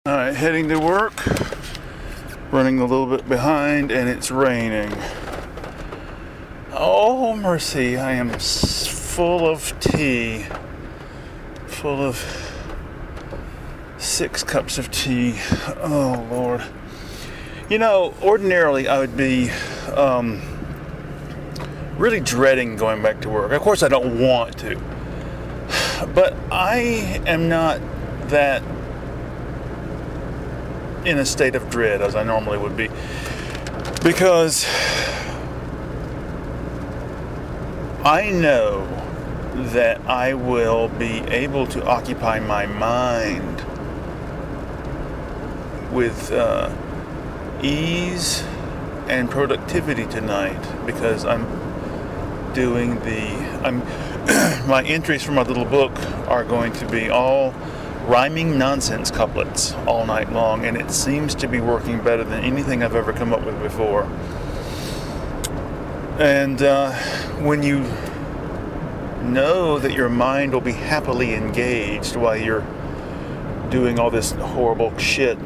Alright, heading to work. Running a little bit behind, and it's raining. Oh, mercy. I am full of tea. Full of 6 cups of tea. Oh, Lord. You know, ordinarily I would be really dreading going back to work. Of course, I don't want to. But I am not that in a state of dread as I normally would be, because I know that I will be able to occupy my mind with ease and productivity tonight, because my entries for my little book are going to be all rhyming nonsense couplets all night long, and it seems to be working better than anything I've ever come up with before. And when you know that your mind will be happily engaged while you're doing all this horrible shit,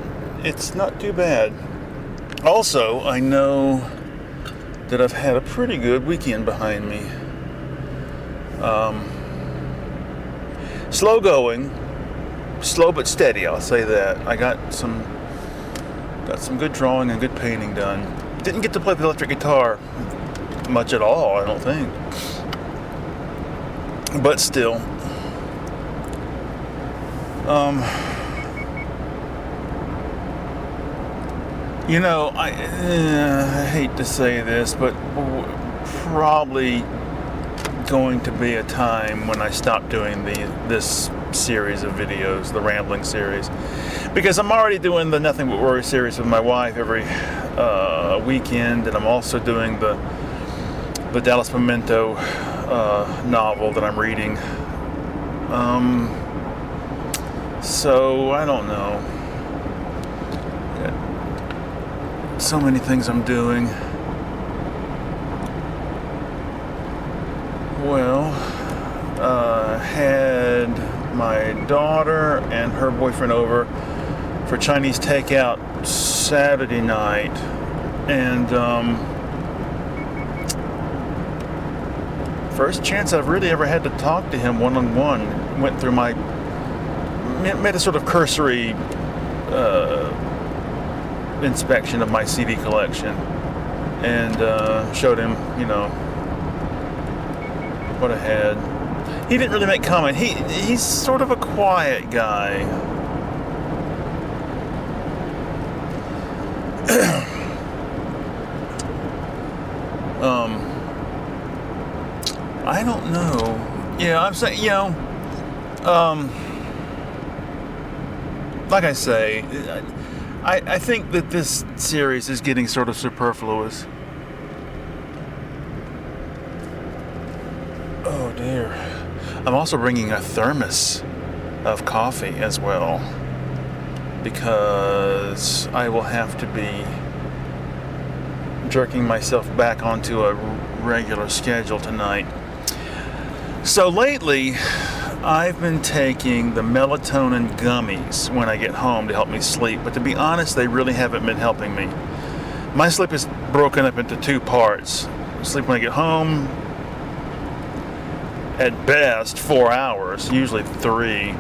it's not too bad. Also, I know that I've had a pretty good weekend behind me. Slow going. Slow but steady, I'll say that. I got some good drawing and good painting done. Didn't get to play the electric guitar much at all, I don't think. But still. You know, I hate to say this, but probably going to be a time when I stop doing this series of videos, the Ramblin series, because I'm already doing the Nothing But Worry series with my wife every weekend, and I'm also doing the Dallas Memento novel that I'm reading. So I don't know. Got so many things I'm doing. Well, had my daughter and her boyfriend over for Chinese takeout Saturday night, and first chance I've really ever had to talk to him one-on-one. Went through made a sort of cursory inspection of my CD collection, and showed him, what I had. He didn't really make comment. He's sort of a quiet guy. I don't know. Yeah, I'm saying, like I say, I think that this series is getting sort of superfluous. Oh dear. I'm also bringing a thermos of coffee as well, because I will have to be jerking myself back onto a regular schedule tonight. So lately, I've been taking the melatonin gummies when I get home to help me sleep, but to be honest, they really haven't been helping me. My sleep is broken up into 2 parts. Sleep when I get home, at best 4 hours, usually 3,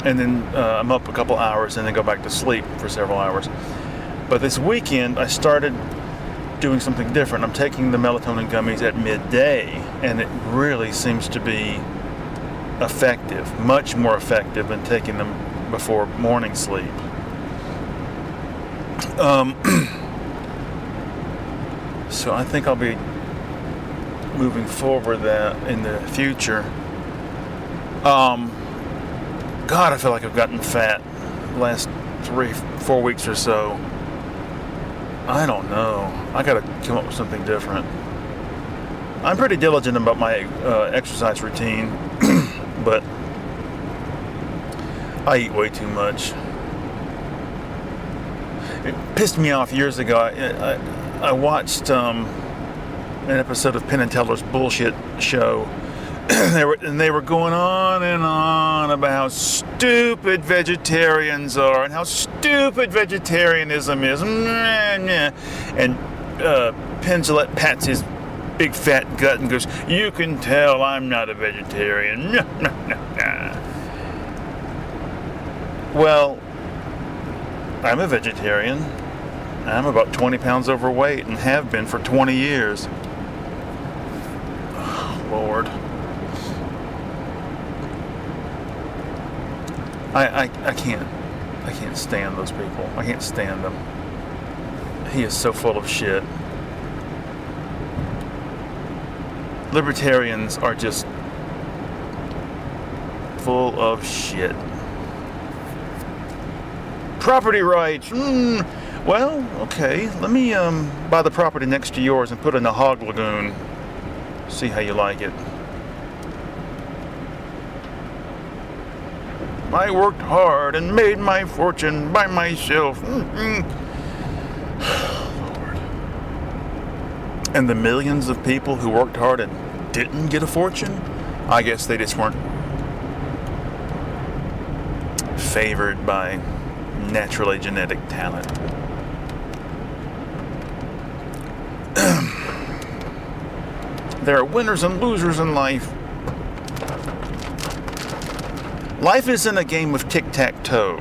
and then I'm up a couple hours and then go back to sleep for several hours. But this weekend I started doing something different. I'm taking the melatonin gummies at midday, and it really seems to be effective, much more effective than taking them before morning sleep. So I think I'll be moving forward that in the future. God, I feel like I've gotten fat the last 3-4 weeks or so. I don't know. I gotta come up with something different. I'm pretty diligent about my exercise routine, but I eat way too much. It pissed me off years ago. I watched an episode of Penn and Teller's bullshit show they were going on and on about how stupid vegetarians are and how stupid vegetarianism is. And Penn pats his big fat gut and goes, "You can tell I'm not a vegetarian." Well, I'm a vegetarian. I'm about 20 pounds overweight and have been for 20 years. Oh, Lord. I can't stand those people. I can't stand them. He is so full of shit. Libertarians are just full of shit. Property rights. Well, okay. Let me buy the property next to yours and put it in a hog lagoon. See how you like it. I worked hard and made my fortune by myself. Lord. And the millions of people who worked hard and didn't get a fortune, I guess they just weren't favored by naturally genetic talent. There are winners and losers in life. Life isn't a game of tic-tac-toe.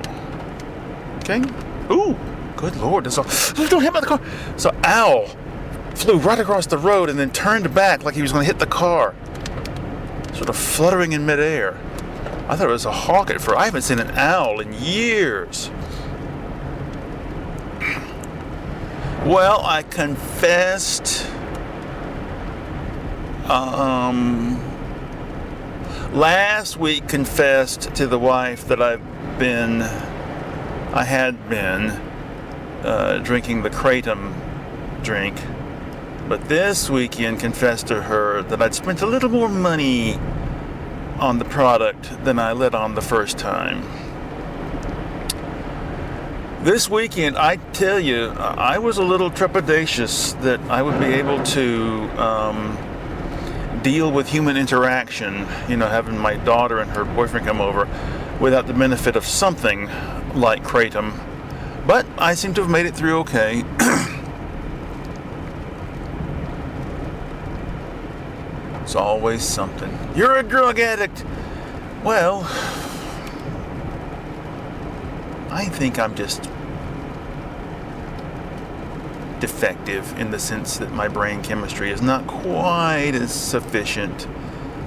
Okay? Ooh, good Lord. Don't hit my car. So owl flew right across the road and then turned back like he was going to hit the car. Sort of fluttering in midair. I thought it was a hawk at first. I haven't seen an owl in years. Well, I confessed last week confessed to the wife that I had been drinking the Kratom drink, but this weekend confessed to her that I'd spent a little more money on the product than I let on the first time. This weekend, I tell you, I was a little trepidatious that I would be able to deal with human interaction, having my daughter and her boyfriend come over without the benefit of something like Kratom. But I seem to have made it through okay. It's always something. You're a drug addict. Well, I think I'm just defective in the sense that my brain chemistry is not quite as sufficient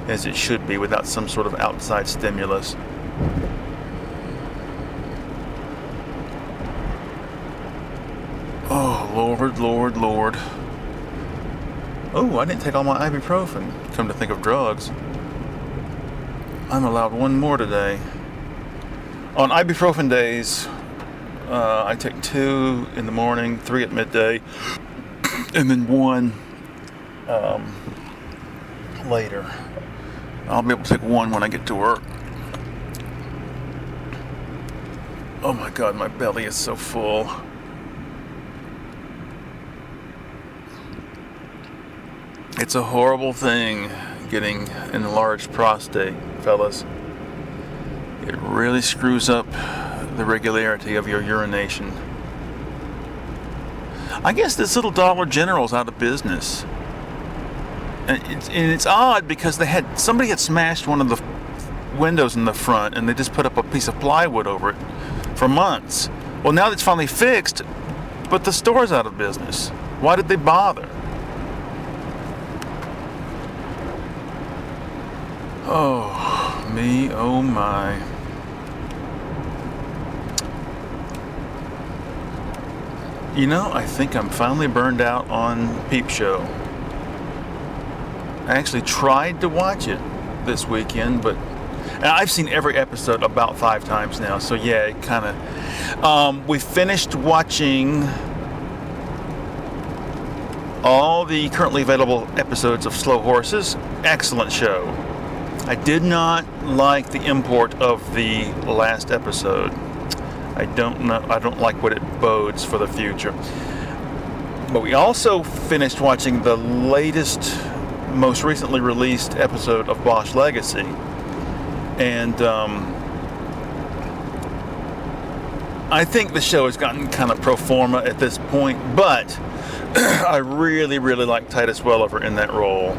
as it should be without some sort of outside stimulus. Oh, Lord, Lord, Lord. Oh, I didn't take all my ibuprofen. Come to think of drugs. I'm allowed one more today. On ibuprofen days, I take 2 in the morning, 3 at midday, and then 1 later. I'll be able to take 1 when I get to work. Oh my God, my belly is so full. It's a horrible thing getting an enlarged prostate, fellas. It really screws up the regularity of your urination. I guess this little Dollar General's out of business. And it's odd because somebody had smashed one of the windows in the front and they just put up a piece of plywood over it for months. Well, now it's finally fixed, but the store's out of business. Why did they bother? Oh, me, oh my. I think I'm finally burned out on Peep Show. I actually tried to watch it this weekend, and I've seen every episode about 5 times now, so yeah, it kind of... we finished watching all the currently available episodes of Slow Horses. Excellent show. I did not like the import of the last episode. I don't like what it bodes for the future. But we also finished watching the latest most recently released episode of Bosch Legacy. And I think the show has gotten kind of pro forma at this point, but I really, really like Titus Welliver in that role.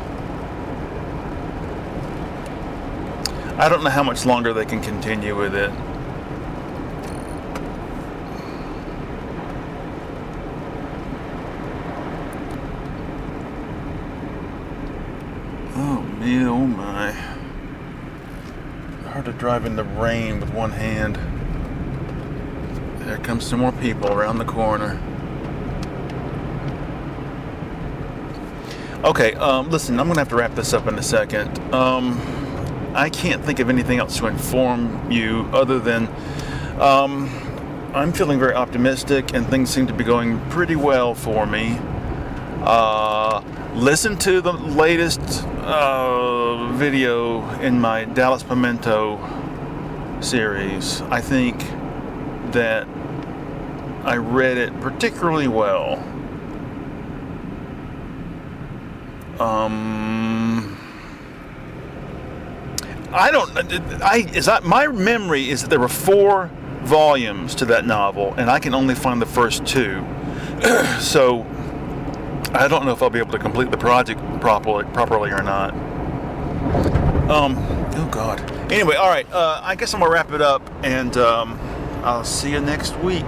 I don't know how much longer they can continue with it. Oh me, oh my. Hard to drive in the rain with one hand. There comes some more people around the corner. Okay, listen, I'm going to have to wrap this up in a second. I can't think of anything else to inform you other than I'm feeling very optimistic and things seem to be going pretty well for me. Listen to the latest video in my Dallas Pimento series. I think that I read it particularly well. My memory is that there were 4 volumes to that novel, and I can only find the first 2. So I don't know if I'll be able to complete the project properly or not. Oh God. Anyway, all right. I guess I'm gonna wrap it up, and I'll see you next week.